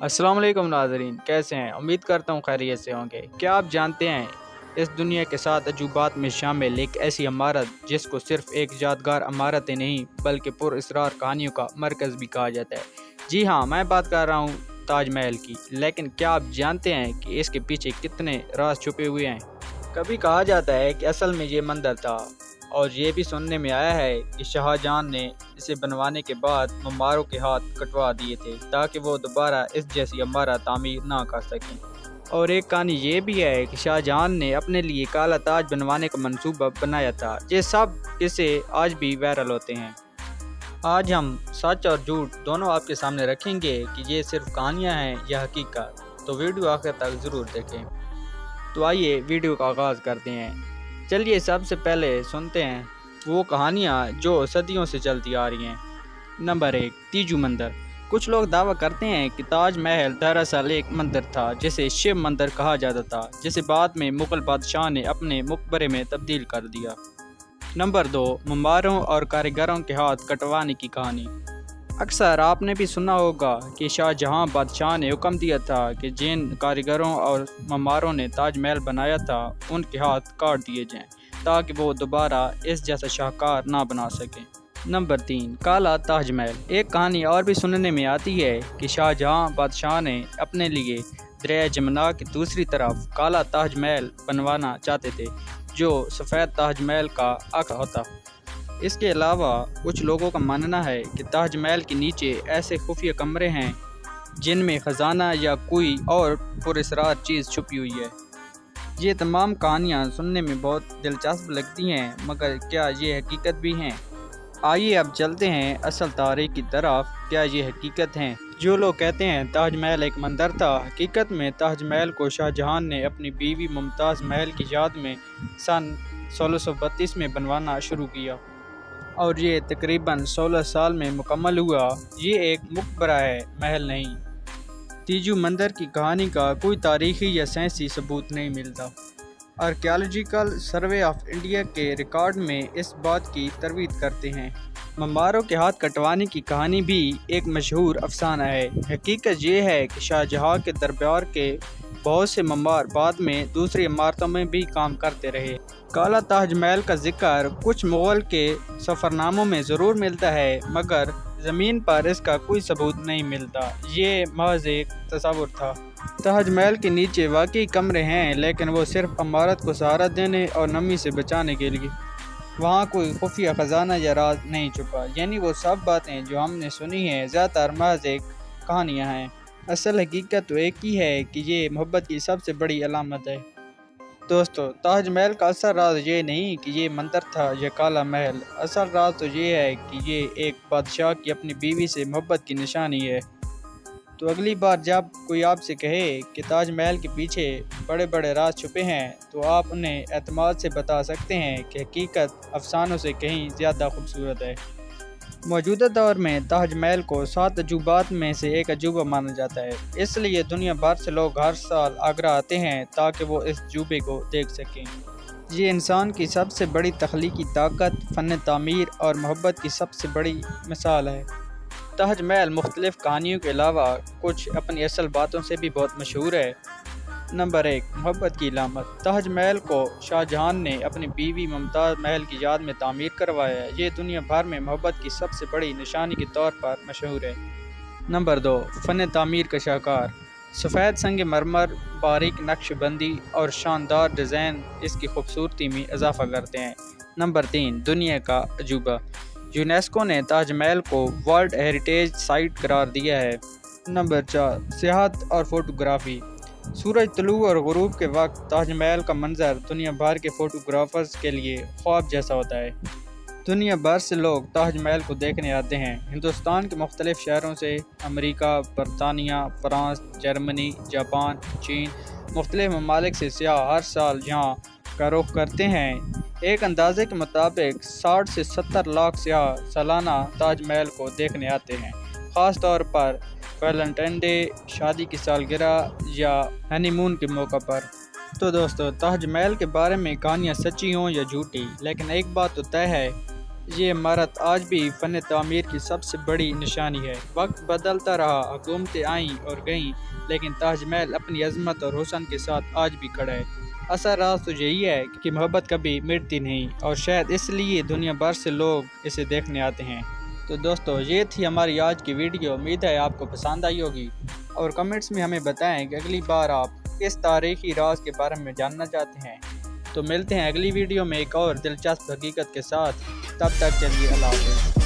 السلام علیکم ناظرین، کیسے ہیں؟ امید کرتا ہوں خیریت سے ہوں گے۔ کیا آپ جانتے ہیں اس دنیا کے 7 عجوبات میں شامل ایک ایسی عمارت جس کو صرف ایک یادگار عمارت ہی نہیں بلکہ پر اسرار کہانیوں کا مرکز بھی کہا جاتا ہے؟ جی ہاں، میں بات کر رہا ہوں تاج محل کی۔ لیکن کیا آپ جانتے ہیں کہ اس کے پیچھے کتنے راز چھپے ہوئے ہیں؟ کبھی کہا جاتا ہے کہ اصل میں یہ مندر تھا، اور یہ بھی سننے میں آیا ہے کہ شاہ جہاں نے اسے بنوانے کے بعد معماروں کے ہاتھ کٹوا دیے تھے تاکہ وہ دوبارہ اس جیسی عمارت تعمیر نہ کر سکیں۔ اور ایک کہانی یہ بھی ہے کہ شاہ جہاں نے اپنے لیے کالا تاج بنوانے کا منصوبہ بنایا تھا۔ یہ سب قصے آج بھی وائرل ہوتے ہیں۔ آج ہم سچ اور جھوٹ دونوں آپ کے سامنے رکھیں گے کہ یہ صرف کہانیاں ہیں یا حقیقت، تو ویڈیو آخر تک ضرور دیکھیں۔ تو آئیے ویڈیو کا آغاز کرتے ہیں۔ چلیے سب سے پہلے سنتے ہیں وہ کہانیاں جو صدیوں سے چلتی آ رہی ہیں۔ نمبر 1، تیجو مندر۔ کچھ لوگ دعویٰ کرتے ہیں کہ تاج محل دراصل ایک مندر تھا جسے شیو مندر کہا جاتا تھا، جسے بعد میں مغل بادشاہ نے اپنے مقبرے میں تبدیل کر دیا۔ نمبر 2، معماروں اور کاریگروں کے ہاتھ کٹوانے کی کہانی۔ اکثر آپ نے بھی سنا ہوگا کہ شاہ جہاں بادشاہ نے حکم دیا تھا کہ جن کاریگروں اور معماروں نے تاج محل بنایا تھا ان کے ہاتھ کاٹ دیے جائیں تاکہ وہ دوبارہ اس جیسا شاہکار نہ بنا سکیں۔ نمبر 3، کالا تاج محل۔ ایک کہانی اور بھی سننے میں آتی ہے کہ شاہ جہاں بادشاہ نے اپنے لیے دریائے جمنا کی دوسری طرف کالا تاج محل بنوانا چاہتے تھے جو سفید تاج محل کا عکس ہوتا۔ اس کے علاوہ کچھ لوگوں کا ماننا ہے کہ تاج محل کے نیچے ایسے خفیہ کمرے ہیں جن میں خزانہ یا کوئی اور پراسرار چیز چھپی ہوئی ہے۔ یہ تمام کہانیاں سننے میں بہت دلچسپ لگتی ہیں، مگر کیا یہ حقیقت بھی ہیں؟ آئیے اب چلتے ہیں اصل تاریخ کی طرف۔ کیا یہ حقیقت ہیں؟ جو لوگ کہتے ہیں تاج محل ایک مندر تھا، حقیقت میں تاج محل کو شاہ جہاں نے اپنی بیوی ممتاز محل کی یاد میں سن 1632 میں بنوانا شروع کیا، اور یہ تقریباً 16 سال میں مکمل ہوا۔ یہ ایک مقبرہ ہے، محل نہیں۔ تیجو مندر کی کہانی کا کوئی تاریخی یا سائنسی ثبوت نہیں ملتا۔ آرکیالوجیکل سروے آف انڈیا کے ریکارڈ میں اس بات کی تردید کرتے ہیں۔ معماروں کے ہاتھ کٹوانے کی کہانی بھی ایک مشہور افسانہ ہے۔ حقیقت یہ ہے کہ شاہ جہاں کے دربار کے بہت سے معمار بعد میں دوسری عمارتوں میں بھی کام کرتے رہے۔ کالا تاج محل کا ذکر کچھ مغل کے سفرناموں میں ضرور ملتا ہے، مگر زمین پر اس کا کوئی ثبوت نہیں ملتا۔ یہ محض ایک تصور تھا۔ تاج محل کے نیچے واقعی کمرے ہیں، لیکن وہ صرف عمارت کو سہارا دینے اور نمی سے بچانے کے لیے۔ وہاں کوئی خفیہ خزانہ یا راز نہیں چھپا، یعنی وہ سب باتیں جو ہم نے سنی ہیں زیادہ تر محض ایک کہانیاں ہیں۔ اصل حقیقت تو ایک ہی ہے کہ یہ محبت کی سب سے بڑی علامت ہے۔ دوستو، تاج محل کا اصل راز یہ نہیں کہ یہ مندر تھا یا کالا محل۔ اصل راز تو یہ ہے کہ یہ ایک بادشاہ کی اپنی بیوی سے محبت کی نشانی ہے۔ تو اگلی بار جب کوئی آپ سے کہے کہ تاج محل کے پیچھے بڑے بڑے راز چھپے ہیں، تو آپ انہیں اعتماد سے بتا سکتے ہیں کہ حقیقت افسانوں سے کہیں زیادہ خوبصورت ہے۔ موجودہ دور میں تاج محل کو 7 عجوبات میں سے ایک عجوبہ مانا جاتا ہے، اس لیے دنیا بھر سے لوگ ہر سال آگرہ آتے ہیں تاکہ وہ اس عجوبے کو دیکھ سکیں۔ یہ انسان کی سب سے بڑی تخلیقی طاقت، فن تعمیر اور محبت کی سب سے بڑی مثال ہے۔ تاج محل مختلف کہانیوں کے علاوہ کچھ اپنی اصل باتوں سے بھی بہت مشہور ہے۔ نمبر 1، محبت کی علامت۔ تاج محل کو شاہ جہاں نے اپنی بیوی ممتاز محل کی یاد میں تعمیر کروایا۔ یہ دنیا بھر میں محبت کی سب سے بڑی نشانی کے طور پر مشہور ہے۔ نمبر 2، فن تعمیر کا شاہکار۔ سفید سنگ مرمر، باریک نقش بندی اور شاندار ڈیزائن اس کی خوبصورتی میں اضافہ کرتے ہیں۔ نمبر 3، دنیا کا عجوبہ۔ یونیسکو نے تاج محل کو ورلڈ ہیریٹیج سائٹ قرار دیا ہے۔ نمبر 4، سیاحت اور فوٹوگرافی۔ سورج طلوع اور غروب کے وقت تاج محل کا منظر دنیا بھر کے فوٹوگرافرز کے لیے خواب جیسا ہوتا ہے۔ دنیا بھر سے لوگ تاج محل کو دیکھنے آتے ہیں۔ ہندوستان کے مختلف شہروں سے، امریکہ، برطانیہ، فرانس، جرمنی، جاپان، چین، مختلف ممالک سے سیاح ہر سال یہاں کا رخ کرتے ہیں۔ ایک اندازے کے مطابق 60 سے 70 لاکھ سیاح سالانہ تاج محل کو دیکھنے آتے ہیں، خاص طور پر ویلنٹائن ڈے، شادی کی سالگرہ یا ہنی مون کے موقع پر۔ تو دوستو، تاج محل کے بارے میں کہانیاں سچی ہوں یا جھوٹی، لیکن ایک بات تو طے ہے، یہ عمارت آج بھی فن تعمیر کی سب سے بڑی نشانی ہے۔ وقت بدلتا رہا، حکومتیں آئیں اور گئیں، لیکن تاج محل اپنی عظمت اور حسن کے ساتھ آج بھی کھڑا ہے۔ اصل راز تو یہی ہے کہ محبت کبھی مٹتی نہیں، اور شاید اس لیے دنیا بھر سے لوگ اسے دیکھنے آتے ہیں۔ تو دوستو، یہ تھی ہماری آج کی ویڈیو۔ امید ہے آپ کو پسند آئی ہوگی، اور کمنٹس میں ہمیں بتائیں کہ اگلی بار آپ کس تاریخی راز کے بارے میں جاننا چاہتے ہیں۔ تو ملتے ہیں اگلی ویڈیو میں ایک اور دلچسپ حقیقت کے ساتھ۔ تب تک کے لیے اللہ حافظ۔